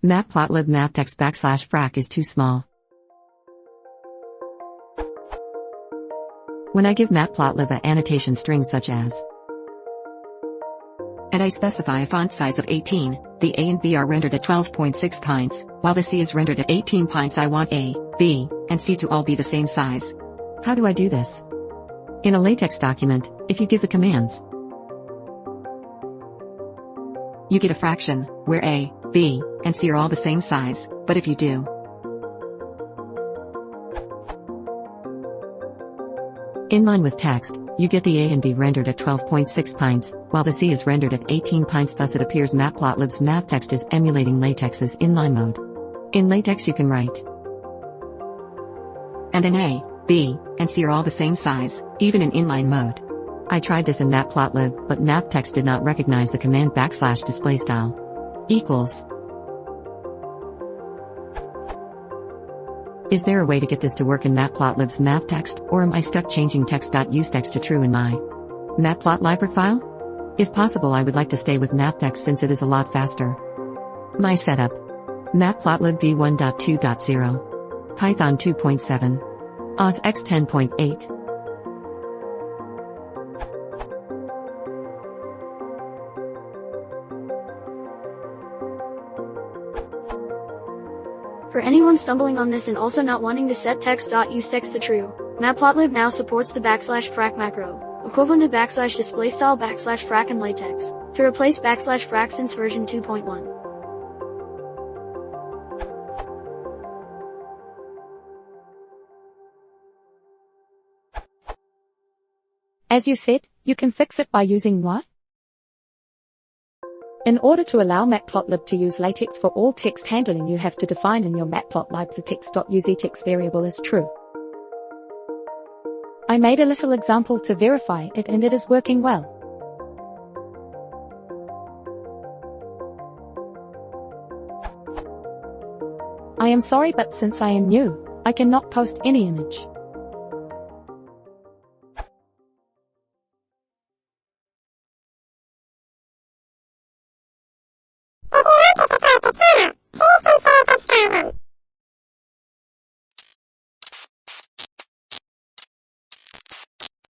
Matplotlib Mathtext \frac is too small. When I give Matplotlib an annotation string such as and I specify a font size of 18, the A and B are rendered at 12.6 pints, while the C is rendered at 18 pints. I want A, B, and C to all be the same size. How do I do this? In a latex document, if you give the commands, you get a fraction, where A, B, and C are all the same size, but if you do inline with text, you get the A and B rendered at 12.6 pints, while the C is rendered at 18 pints. Thus it appears Matplotlib's Mathtext is emulating latex's inline mode. In latex you can write and then A, B, and C are all the same size, even in inline mode. I tried this in Matplotlib, but Mathtext did not recognize the command \displaystyle equals. Is there a way to get this to work in Matplotlib's Mathtext, or am I stuck changing text.useText to true in my Matplotlib file? If possible, I would like to stay with Mathtext since it is a lot faster. My setup: Matplotlib v1.2.0, Python 2.7, OS X 10.8. For anyone stumbling on this and also not wanting to set text.useText to true, Matplotlib now supports the \frac macro, equivalent to \displaystyle \frac in latex, to replace \frac since version 2.1. As you said, you can fix it by using what? In order to allow Matplotlib to use latex for all text handling, you have to define in your Matplotlib the text.useText variable as true. I made a little example to verify it and it is working well. I am sorry, but since I am new, I cannot post any image.